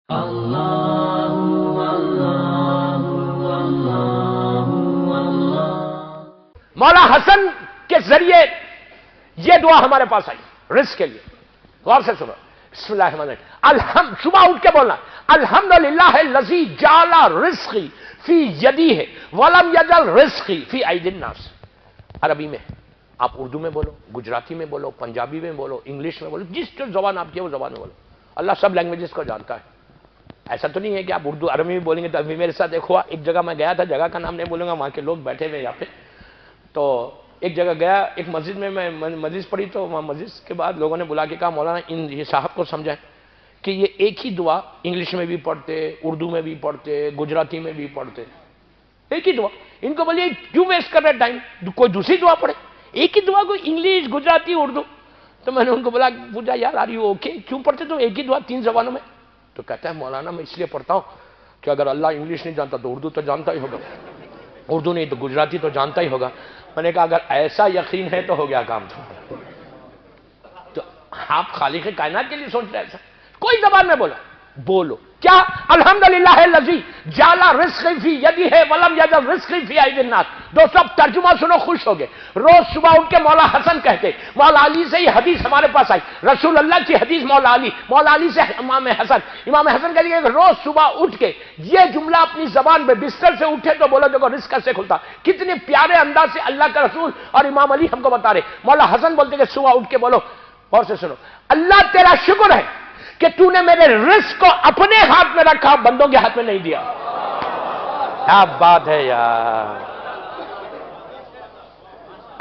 مولا حسن کے ذریعے یہ دعا ہمارے پاس آئی رزق کے لیے. غور سے سنو. بسم اللہ الرحمن الرحیم. صبح اٹھ کے بولنا الحمدللہ الذی جعل رزقی فی یدیہ ولم یجعل رزقی فی ایدی الناس. عربی میں آپ اردو میں بولو، گجراتی میں بولو، پنجابی میں بولو، انگلش میں بولو، جس جو زبان آپ کی ہے وہ زبان میں بولو. اللہ سب لینگویجز کو جانتا ہے. ایسا تو نہیں ہے کہ آپ اردو عربی میں بولیں گے تو ابھی میرے ساتھ ایک ہوا. ایک جگہ میں گیا تھا، جگہ کا نام نہیں بولوں گا، وہاں کے لوگ بیٹھے ہوئے یہاں پہ. تو ایک جگہ گیا، ایک مسجد میں مسجد پڑھی، تو وہاں مسجد کے بعد لوگوں نے بلا کے کہا مولانا ان یہ صاحب کو سمجھائیں کہ یہ ایک ہی دعا انگلش میں بھی پڑھتے، اردو میں بھی پڑھتے، گجراتی میں بھی پڑھتے، ایک ہی دعا. ان کو بولیے کیوں ویسٹ کر رہے ٹائم، کوئی دوسری دعا پڑھے. ایک ہی دعا کو انگلش، گجراتی، اردو. تو میں نے ان کو بولا پوچھا یار آر یو اوکے، کیوں پڑھتے تو ایک ہی دعا 3 زبانوں میں؟ تو کہتا ہے مولانا میں اس لیے پڑھتا ہوں کہ اگر اللہ انگلش نہیں جانتا تو اردو تو جانتا ہی ہوگا، اردو نہیں تو گجراتی تو جانتا ہی ہوگا. میں نے کہا اگر ایسا یقین ہے تو ہو گیا کام. تو آپ خالق کائنات کے لیے سوچ رہے ایسا؟ کوئی زبان میں بولو کیا الحمدللہ الذی جعل رزقی فی یدیہ ولم یجعل رزقی فی ایدی الناس. دوستو اب ترجمہ سنو، خوش ہو گئے. روز صبح اٹھ کے مولا حسن کہتے، مولا علی سے یہ حدیث ہمارے پاس آئی، رسول اللہ کی حدیث مولا علی سے امام حسن کہتے ہیں کہ روز صبح اٹھ کے یہ جملہ اپنی زبان پہ بستر سے اٹھے تو بولو دیکھو رزق کیسے کھلتا. کتنے پیارے انداز سے اللہ کا رسول اور امام علی ہم کو بتا رہے. مولا حسن بولتے کہ صبح اٹھ کے بولو، اور سے سنو، اللہ تیرا شکر ہے کہ تو نے میرے رزق کو اپنے ہاتھ میں رکھا، بندوں کے ہاتھ میں نہیں دیا. کیا بات ہے یار.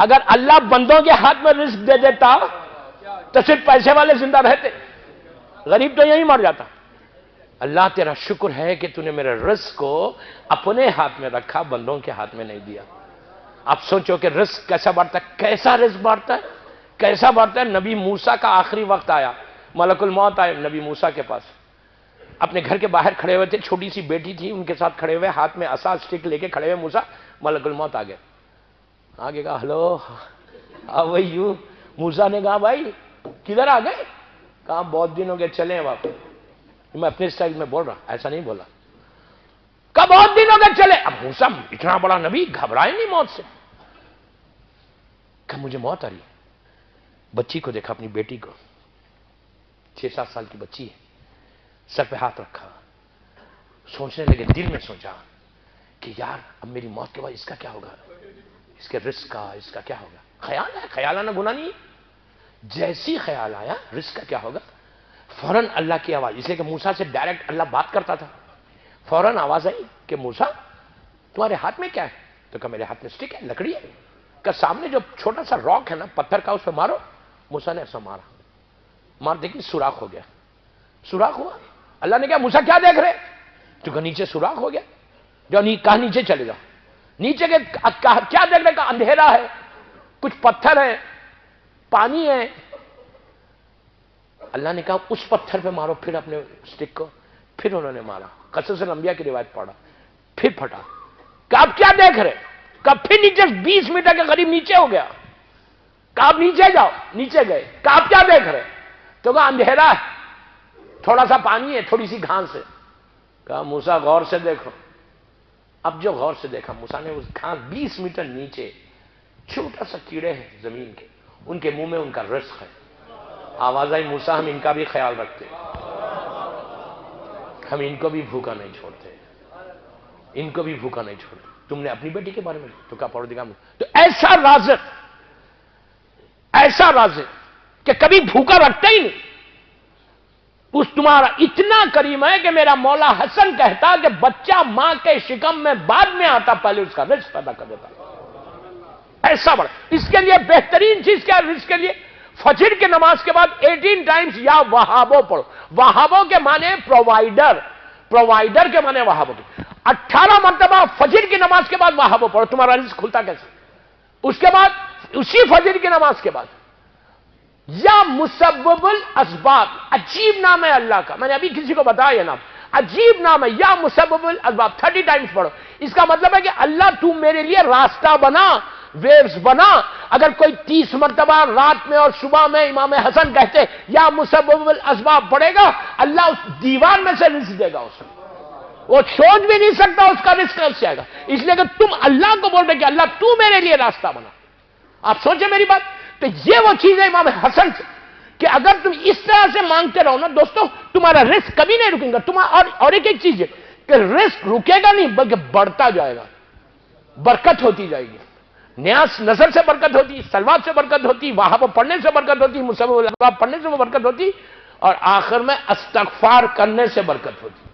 اگر اللہ بندوں کے ہاتھ میں رزق دے دیتا تو صرف پیسے والے زندہ رہتے، غریب تو یہی مر جاتا. اللہ تیرا شکر ہے کہ تو نے میرے رزق کو اپنے ہاتھ میں رکھا، بندوں کے ہاتھ میں نہیں دیا. آپ سوچو کہ رزق کیسا بڑھتا ہے، کیسا رزق بڑھتا ہے، کیسا بڑھتا ہے. نبی موسیٰ کا آخری وقت آیا، ملک الموت آئے نبی موسیٰ کے پاس. اپنے گھر کے باہر کھڑے ہوئے تھے، چھوٹی سی بیٹی تھی ان کے ساتھ کھڑے ہوئے، ہاتھ میں عصا اسٹک لے کے کھڑے ہوئے موسیٰ. ملک الموت آ گئے، آگے کہا ہلو ہاؤ آر یو. موسیٰ نے کہا بھائی کدھر آ گئے؟ کہا بہت دن ہو گئے چلے ہیں واپس. میں اپنے اسٹائل میں بول رہا، ایسا نہیں بولا. کہا بہت دن ہو گئے چلے. اب موسیٰ اتنا بڑا نبی گھبرائے نہیں موت سے. کہا مجھے موت آ رہی ہے. بچی کو دیکھا، اپنی بیٹی کو، 6-7 سال کی بچی ہے، سر پہ ہاتھ رکھا. سوچنے لگے، دل میں سوچا کہ یار اب میری موت کے بعد اس کا کیا ہوگا، اس کے رزق کا، اس کا کیا ہوگا. خیال ہے، خیال آنا گناہ نہیں ہے. جیسی خیال آیا رزق کا کیا ہوگا، فوراً اللہ کی آواز، اس لیے کہ موسیٰ سے ڈائریکٹ اللہ بات کرتا تھا. فوراً آواز آئی کہ موسیٰ تمہارے ہاتھ میں کیا ہے؟ تو کہا میرے ہاتھ میں سٹک ہے، لکڑی ہے. کہ سامنے جو چھوٹا سا راک ہے نا، پتھر کا، اس پہ مارو. موسیٰ نے ایسا مار دیکھی سوراخ ہو گیا. سوراخ ہوا. اللہ نے کہا موسیٰ کیا دیکھ رہے؟ تو کہا نیچے سوراخ ہو گیا. جو کہا نیچے چلے جاؤ. نیچے کے کیا دیکھ رہے؟ کہا اندھیرا ہے، کچھ پتھر ہے، پانی ہے. اللہ نے کہا اس پتھر پہ مارو پھر اپنے سٹک کو. پھر انہوں نے مارا. قصص الانبیاء کی روایت پڑھا، پھر پھٹا. کہا آپ کیا دیکھ رہے؟ کہا پھر نیچے 20 میٹر کے قریب نیچے ہو گیا. کہا آپ نیچے جاؤ. نیچے گئے. کہا آپ کیا دیکھ رہے؟ تو کہا اندھیرا ہے، تھوڑا سا پانی ہے، تھوڑی سی گھاس ہے. کہا موسیٰ غور سے دیکھو. اب جو غور سے دیکھا موسیٰ نے، اس گھاس 20 میٹر نیچے چھوٹا سا کیڑے ہیں زمین کے، ان کے منہ میں ان کا رزق ہے. آواز آئی موسیٰ ہم ان کا بھی خیال رکھتے، ہم ان کو بھی بھوکا نہیں چھوڑتے، ان کو بھی بھوکا نہیں چھوڑتے. تم نے اپنی بیٹی کے بارے میں تو کہا پڑھ دے گا. تو ایسا رازق کہ کبھی بھوکا رکھتا ہی نہیں. اس تمہارا اتنا کریم ہے کہ میرا مولا حسن کہتا کہ بچہ ماں کے شکم میں بعد میں آتا، پہلے اس کا رزق پیدا کر دیتا. ایسا بڑا. اس کے لیے بہترین چیز کیا ہے رزق کے لیے؟ فجر کی نماز کے بعد 18 ٹائمز یا وہابو پڑھو. وہابو کے معنی پرووائڈر کے معنی وہابو کے. 18 مرتبہ فجر کی نماز کے بعد وہابو پڑھو. تمہارا رزق کھلتا کیسے؟ اس کے بعد اسی فجر کی نماز کے بعد یا مسبب الاسباب، عجیب نام ہے اللہ کا، میں نے ابھی کسی کو بتایا یہ نام، عجیب نام ہے، یا مسبب الاسباب 30 ٹائمز پڑھو. اس کا مطلب ہے کہ اللہ تو میرے لیے راستہ بنا، ویوز بنا. اگر کوئی 30 مرتبہ رات میں اور صبح میں امام حسن کہتے یا مسبب الاسباب پڑے گا, اللہ اس دیوار میں سے رزق دے گا اسے. وہ سوچ بھی نہیں سکتا اس کا رزق کیسے آئے گا. اس لیے کہ تم اللہ کو بول رہے کہ اللہ تو میرے لیے راستہ بنا. آپ سوچیں میری بات. تو یہ وہ چیز ہے امام حسن سے کہ اگر تم اس طرح سے مانگتے رہو نا دوستو, تمہارا رزق کبھی نہیں رکے گا. اور ایک چیز ہے کہ رزق رکے گا نہیں بلکہ بڑھتا جائے گا, برکت ہوتی جائے گی. نیاز نظر سے برکت ہوتی, سلوات سے برکت ہوتی, وہاں پڑھنے سے برکت ہوتی, مسبب الاسباب پڑھنے سے وہ برکت ہوتی, اور آخر میں استغفار کرنے سے برکت ہوتی.